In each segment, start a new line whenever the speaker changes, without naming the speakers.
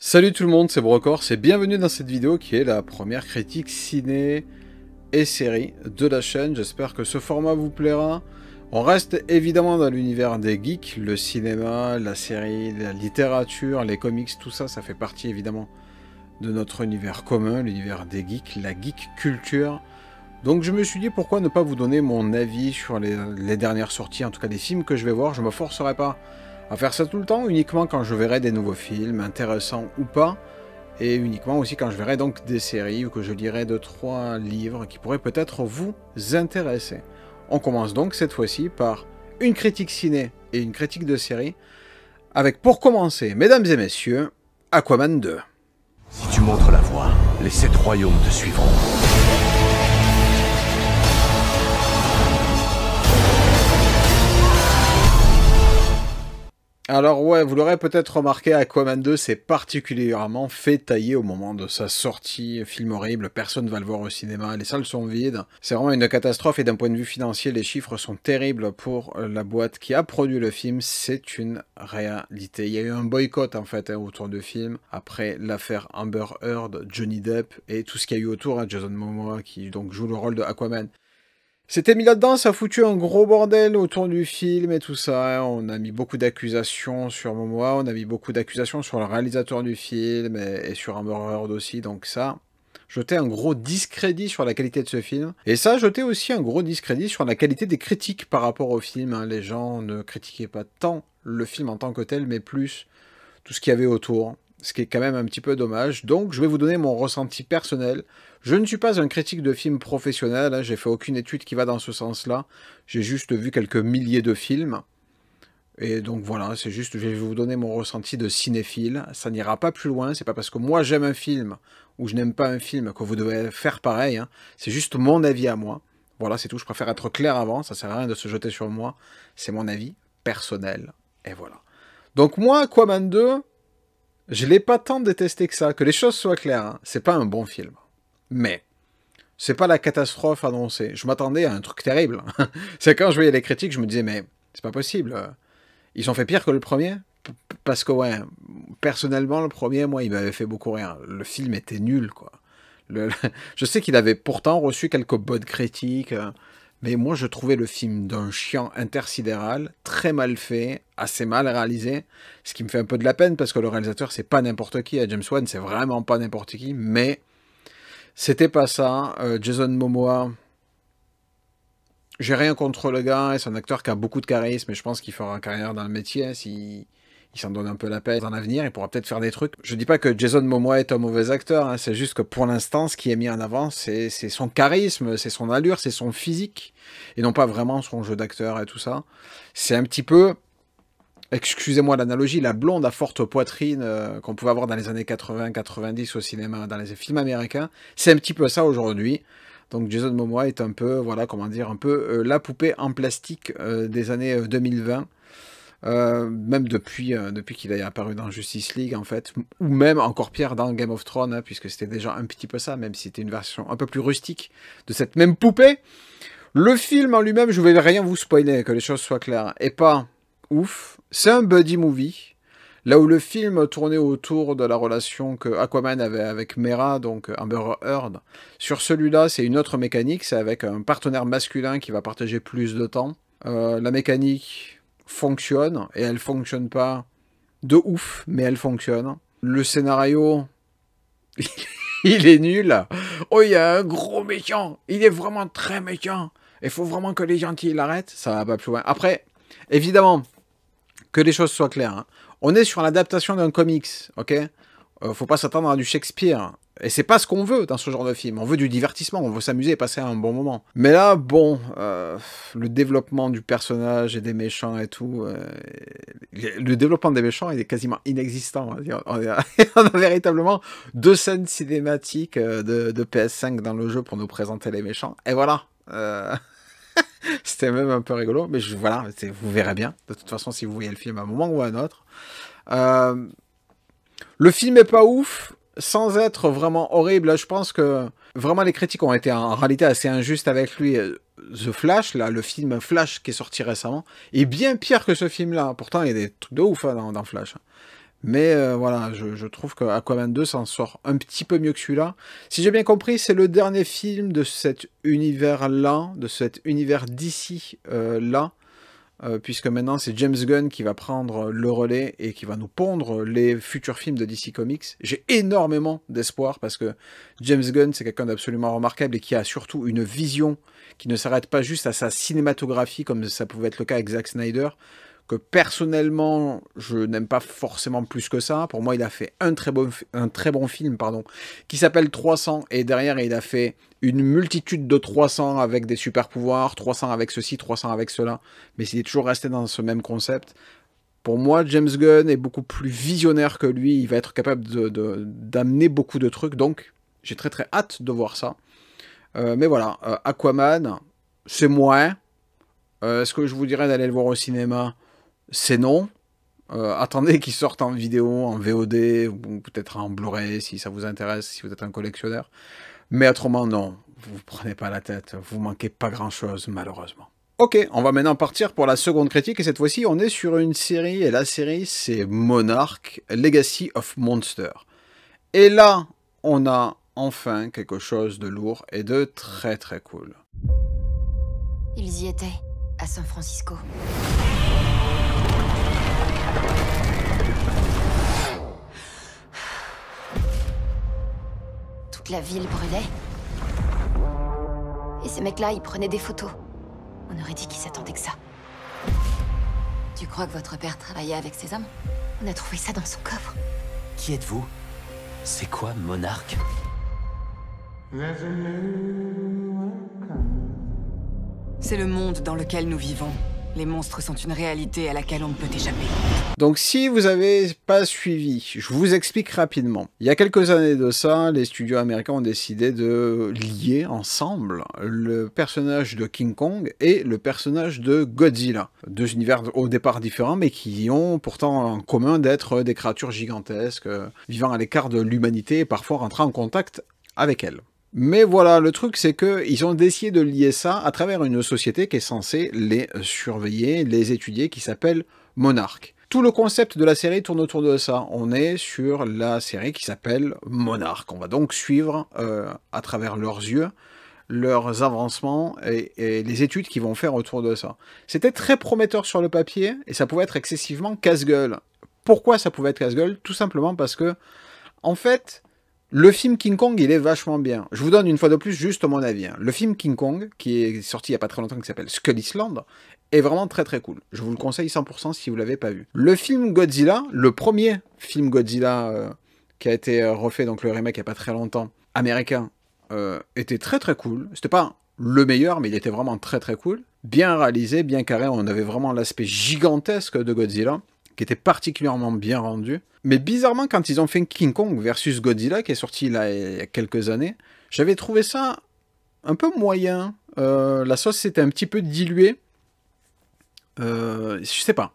Salut tout le monde, c'est Brocor, et bienvenue dans cette vidéo qui est la première critique ciné et série de la chaîne. J'espère que ce format vous plaira. On reste évidemment dans l'univers des geeks, le cinéma, la série, la littérature, les comics, tout ça, ça fait partie évidemment de notre univers commun, l'univers des geeks, la geek culture. Donc je me suis dit pourquoi ne pas vous donner mon avis sur les dernières sorties, en tout cas des films que je vais voir. Je me forcerai pas à faire ça tout le temps, uniquement quand je verrai des nouveaux films, intéressants ou pas, et uniquement aussi quand je verrai donc des séries ou que je lirai 2-3 livres qui pourraient peut-être vous intéresser. On commence donc cette fois-ci par une critique ciné et une critique de série, avec pour commencer, mesdames et messieurs, Aquaman 2.
Si tu montres la voie, les 7 royaumes te suivront.
Alors ouais, vous l'aurez peut-être remarqué, Aquaman 2 s'est particulièrement fait tailler au moment de sa sortie. Film horrible, personne ne va le voir au cinéma, les salles sont vides. C'est vraiment une catastrophe et d'un point de vue financier, les chiffres sont terribles pour la boîte qui a produit le film. C'est une réalité. Il y a eu un boycott en fait autour du film, après l'affaire Amber Heard, Johnny Depp et tout ce qu'il y a eu autour, Jason Momoa qui donc joue le rôle de Aquaman. C'était mis là-dedans, ça a foutu un gros bordel autour du film et tout ça. On a mis beaucoup d'accusations sur Momoa, on a mis beaucoup d'accusations sur le réalisateur du film et sur Amber Heard aussi. Donc ça jetait un gros discrédit sur la qualité de ce film. Et ça jetait aussi un gros discrédit sur la qualité des critiques par rapport au film. Les gens ne critiquaient pas tant le film en tant que tel, mais plus tout ce qu'il y avait autour. Ce qui est quand même un petit peu dommage. Donc je vais vous donner mon ressenti personnel. Je ne suis pas un critique de films professionnel, j'ai fait aucune étude qui va dans ce sens-là. J'ai juste vu quelques milliers de films. Et donc voilà, c'est juste, je vais vous donner mon ressenti de cinéphile. Ça n'ira pas plus loin, c'est pas parce que moi j'aime un film ou je n'aime pas un film que vous devez faire pareil. C'est juste mon avis à moi. Voilà, c'est tout, je préfère être clair avant, ça sert à rien de se jeter sur moi. C'est mon avis personnel. Et voilà. Donc moi, Aquaman 2, je l'ai pas tant détesté que ça, que les choses soient claires. C'est pas un bon film. Mais c'est pas la catastrophe annoncée. Je m'attendais à un truc terrible. C'est quand je voyais les critiques, je me disais, mais c'est pas possible. Ils ont fait pire que le premier. Parce que, ouais, personnellement, le premier, moi, il m'avait fait beaucoup rire. Le film était nul, quoi. Je sais qu'il avait pourtant reçu quelques bonnes critiques, mais moi, je trouvais le film d'un chiant intersidéral, très mal fait, assez mal réalisé, ce qui me fait un peu de la peine, parce que le réalisateur, c'est pas n'importe qui. James Wan, c'est vraiment pas n'importe qui, mais c'était pas ça. Jason Momoa, j'ai rien contre le gars, c'est un acteur qui a beaucoup de charisme et je pense qu'il fera carrière dans le métier s'il s'en donne un peu la peine dans l'avenir, il pourra peut-être faire des trucs. Je dis pas que Jason Momoa est un mauvais acteur, c'est juste que pour l'instant, ce qui est mis en avant, c'est son charisme, c'est son allure, c'est son physique, et non pas vraiment son jeu d'acteur et tout ça. C'est un petit peu, excusez-moi l'analogie, la blonde à forte poitrine qu'on pouvait avoir dans les années 80-90 au cinéma, dans les films américains. C'est un petit peu ça aujourd'hui. Donc Jason Momoa est un peu, voilà, comment dire, un peu la poupée en plastique des années 2020. Même depuis qu'il est apparu dans Justice League, en fait. Ou même, encore pire, dans Game of Thrones, puisque c'était déjà un petit peu ça, même si c'était une version un peu plus rustique de cette même poupée. Le film en lui-même, je vais rien vous spoiler, que les choses soient claires, est pas ouf. C'est un buddy movie, là où le film tournait autour de la relation que Aquaman avait avec Mera, donc Amber Heard. Sur celui-là, c'est une autre mécanique, c'est avec un partenaire masculin qui va partager plus de temps. La mécanique fonctionne, et elle fonctionne pas de ouf, mais elle fonctionne. Le scénario, il est nul. Oh, il y a un gros méchant, il est vraiment très méchant. Il faut vraiment que les gentils l'arrêtent, ça va pas plus loin. Après, évidemment, que les choses soient claires. On est sur l'adaptation d'un comics, ok? Faut pas s'attendre à du Shakespeare. Et c'est pas ce qu'on veut dans ce genre de film. On veut du divertissement, on veut s'amuser et passer un bon moment. Mais là, bon, le développement du personnage et des méchants et tout, le développement des méchants il est quasiment inexistant. On a véritablement 2 scènes cinématiques de PS5 dans le jeu pour nous présenter les méchants. Et voilà. C'était même un peu rigolo, mais voilà, vous verrez bien. De toute façon, si vous voyez le film à un moment ou à un autre. Le film est pas ouf, sans être vraiment horrible. Je pense que vraiment les critiques ont été en réalité assez injustes avec lui. The Flash, là, le film Flash qui est sorti récemment, est bien pire que ce film-là. Pourtant, il y a des trucs de ouf dans Flash. Mais voilà, je trouve que Aquaman 2 s'en sort un petit peu mieux que celui-là. Si j'ai bien compris, c'est le dernier film de cet univers-là, de cet univers d'ici là, puisque maintenant c'est James Gunn qui va prendre le relais et qui va nous pondre les futurs films de DC Comics. J'ai énormément d'espoir parce que James Gunn c'est quelqu'un d'absolument remarquable et qui a surtout une vision qui ne s'arrête pas juste à sa cinématographie comme ça pouvait être le cas avec Zack Snyder, que personnellement je n'aime pas forcément plus que ça. Pour moi il a fait un très bon film pardon, qui s'appelle 300 et derrière il a fait une multitude de 300 avec des super pouvoirs, 300 avec ceci, 300 avec cela, mais il est toujours resté dans ce même concept. Pour moi, James Gunn est beaucoup plus visionnaire que lui, il va être capable d'amener beaucoup de trucs, donc j'ai très très hâte de voir ça. Mais voilà, Aquaman, c'est moins. Est-ce que je vous dirais d'aller le voir au cinéma? C'est non. Attendez qu'il sorte en vidéo, en VOD, ou peut-être en Blu-ray si ça vous intéresse, si vous êtes un collectionneur. Mais autrement, non. Vous prenez pas la tête. Vous manquez pas grand-chose, malheureusement. Ok, on va maintenant partir pour la seconde critique. Et cette fois-ci, on est sur une série. Et la série, c'est Monarch, Legacy of Monsters. Et là, on a enfin quelque chose de lourd et de très très cool.
Ils y étaient, à San Francisco. La ville brûlait. Et ces mecs-là, ils prenaient des photos. On aurait dit qu'ils s'attendaient que ça. Tu crois que votre père travaillait avec ces hommes? On a trouvé ça dans son coffre.
Qui êtes-vous? C'est quoi, Monarch?
C'est le monde dans lequel nous vivons. Les monstres sont une réalité à laquelle on ne peut échapper.
Donc si vous n'avez pas suivi, je vous explique rapidement. Il y a quelques années de ça, les studios américains ont décidé de lier ensemble le personnage de King Kong et le personnage de Godzilla. Deux univers au départ différents, mais qui ont pourtant en commun d'être des créatures gigantesques, vivant à l'écart de l'humanité et parfois rentrant en contact avec elle. Mais voilà, le truc c'est qu'ils ont décidé de lier ça à travers une société qui est censée les surveiller, les étudier, qui s'appelle Monarch. Tout le concept de la série tourne autour de ça. On est sur la série qui s'appelle Monarch. On va donc suivre à travers leurs yeux leurs avancements et les études qu'ils vont faire autour de ça. C'était très prometteur sur le papier et ça pouvait être excessivement casse-gueule. Pourquoi ça pouvait être casse-gueule? Tout simplement parce que, en fait, le film King Kong, il est vachement bien. Je vous donne une fois de plus juste mon avis. Le film King Kong, qui est sorti il n'y a pas très longtemps, qui s'appelle Skull Island, est vraiment très très cool. Je vous le conseille 100% si vous ne l'avez pas vu. Le film Godzilla, le premier film Godzilla qui a été refait, donc le remake il n'y a pas très longtemps, américain, était très très cool. C'était pas le meilleur, mais il était vraiment très très cool. Bien réalisé, bien carré, on avait vraiment l'aspect gigantesque de Godzilla, qui était particulièrement bien rendu. Mais bizarrement, quand ils ont fait King Kong versus Godzilla, qui est sorti là il y a quelques années, j'avais trouvé ça un peu moyen. La sauce s'était un petit peu diluée. Je sais pas.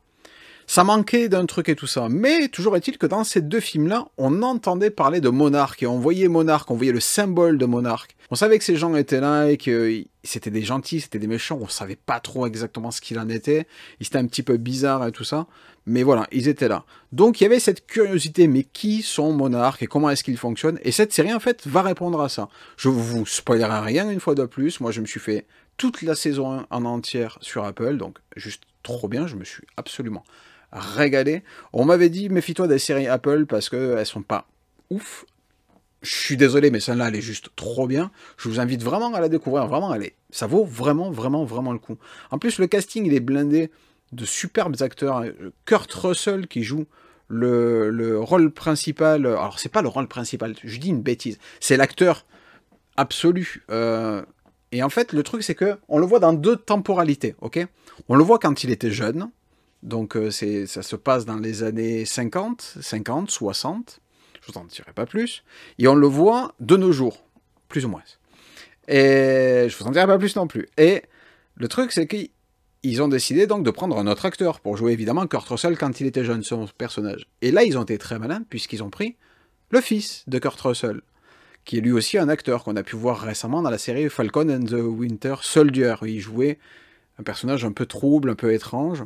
Ça manquait d'un truc et tout ça. Mais toujours est-il que dans ces deux films-là, on entendait parler de Monarch. Et on voyait Monarch, on voyait le symbole de Monarch. On savait que ces gens étaient là et que c'était des gentils, c'était des méchants. On savait pas trop exactement ce qu'il en était. Ils étaient un petit peu bizarres et tout ça. Mais voilà, ils étaient là. Donc il y avait cette curiosité. Mais qui sont Monarch et comment est-ce qu'ils fonctionnent? Et cette série, en fait, va répondre à ça. Je vous spoilerai rien une fois de plus. Moi, je me suis fait toute la saison 1 en entière sur Apple. Donc, juste trop bien. Je me suis absolument régalé. On m'avait dit, méfie-toi des séries Apple parce qu'elles sont pas ouf. Je suis désolé, mais celle-là, elle est juste trop bien. Je vous invite vraiment à la découvrir. Vraiment, ça vaut vraiment, vraiment, vraiment le coup. En plus, le casting, il est blindé de superbes acteurs. Kurt Russell qui joue le rôle principal. Alors, c'est pas le rôle principal, je dis une bêtise. C'est l'acteur absolu. Et en fait, le truc, c'est que on le voit dans deux temporalités, ok? On le voit quand il était jeune. Donc ça se passe dans les années 50, 60, je vous en dirai pas plus, et on le voit de nos jours, plus ou moins. Et je vous en dirai pas plus non plus. Et le truc c'est qu'ils ont décidé donc de prendre un autre acteur pour jouer évidemment Kurt Russell quand il était jeune, son personnage. Et là ils ont été très malins puisqu'ils ont pris le fils de Kurt Russell, qui est lui aussi un acteur qu'on a pu voir récemment dans la série Falcon and the Winter Soldier. Il jouait un personnage un peu trouble, un peu étrange.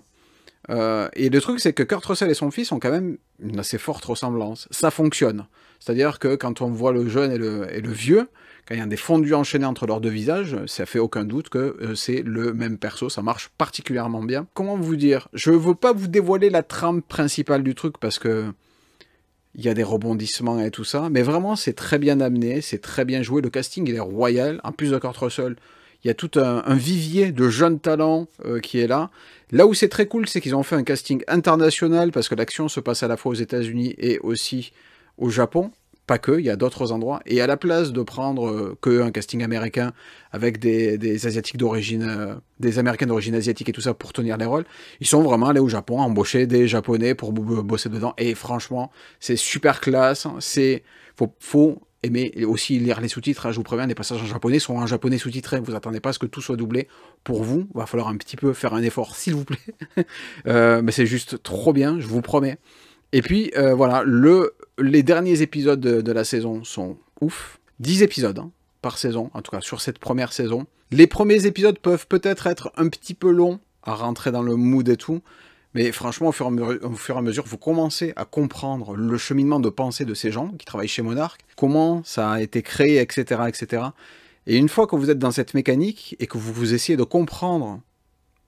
Et le truc, c'est que Kurt Russell et son fils ont quand même une assez forte ressemblance. Ça fonctionne. C'est-à-dire que quand on voit le jeune et le vieux, quand il y a des fondus enchaînés entre leurs deux visages, ça fait aucun doute que c'est le même perso, ça marche particulièrement bien. Comment vous dire? Je veux pas vous dévoiler la trame principale du truc, parce que il y a des rebondissements et tout ça, mais vraiment c'est très bien amené, c'est très bien joué, le casting il est royal, en plus de Kurt Russell, il y a tout un vivier de jeunes talents qui est là. Là où c'est très cool, c'est qu'ils ont fait un casting international, parce que l'action se passe à la fois aux États-Unis et aussi au Japon. Pas que, il y a d'autres endroits. Et à la place de prendre qu'un casting américain avec des Asiatiques d'origine, des Américains d'origine asiatique et tout ça pour tenir les rôles, ils sont vraiment allés au Japon, embaucher des Japonais pour bosser dedans. Et franchement, c'est super classe. Faut aimer aussi lire les sous-titres. Je vous préviens, les passages en japonais sont en japonais sous-titré. Vous attendez pas à ce que tout soit doublé pour vous. Il va falloir un petit peu faire un effort, s'il vous plaît. Mais c'est juste trop bien, je vous promets. Et puis, voilà, les derniers épisodes de la saison sont ouf. 10 épisodes par saison, en tout cas sur cette première saison. Les premiers épisodes peuvent peut-être être un petit peu longs à rentrer dans le mood et tout, mais franchement, au fur et à mesure, vous commencez à comprendre le cheminement de pensée de ces gens qui travaillent chez Monarch, comment ça a été créé, etc., etc. Et une fois que vous êtes dans cette mécanique et que vous essayez de comprendre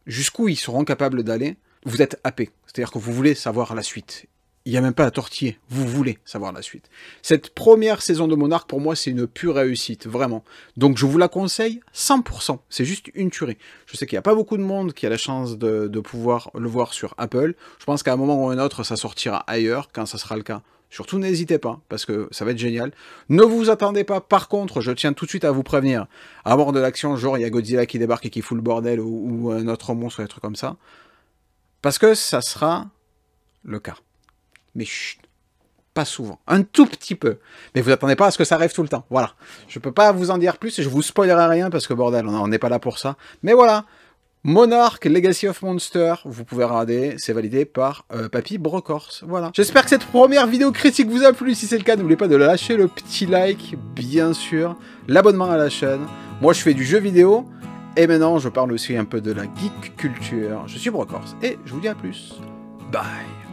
jusqu'où ils seront capables d'aller, vous êtes happé. C'est-à-dire que vous voulez savoir la suite. Il n'y a même pas à tortiller, vous voulez savoir la suite. Cette première saison de Monarch, pour moi, c'est une pure réussite, vraiment. Donc je vous la conseille 100%, c'est juste une tuerie. Je sais qu'il n'y a pas beaucoup de monde qui a la chance de pouvoir le voir sur Apple. Je pense qu'à un moment ou un autre, ça sortira ailleurs, quand ça sera le cas. Surtout, n'hésitez pas, parce que ça va être génial. Ne vous attendez pas, par contre, je tiens tout de suite à vous prévenir, à bord de l'action, genre il y a Godzilla qui débarque et qui fout le bordel, ou un autre monstre, ou des trucs comme ça. Parce que ça sera le cas. Mais chut, pas souvent, un tout petit peu. Mais vous attendez pas à ce que ça arrive tout le temps, voilà. Je peux pas vous en dire plus, et je vous spoilerai rien, parce que bordel, on n'est pas là pour ça. Mais voilà, Monarch, Legacy of Monster, vous pouvez regarder, c'est validé par Papy Brokhorst, voilà. J'espère que cette première vidéo critique vous a plu, si c'est le cas, n'oubliez pas de lâcher le petit like, bien sûr, l'abonnement à la chaîne. Moi, je fais du jeu vidéo, et maintenant, je parle aussi un peu de la geek culture. Je suis Brokhorst, et je vous dis à plus. Bye.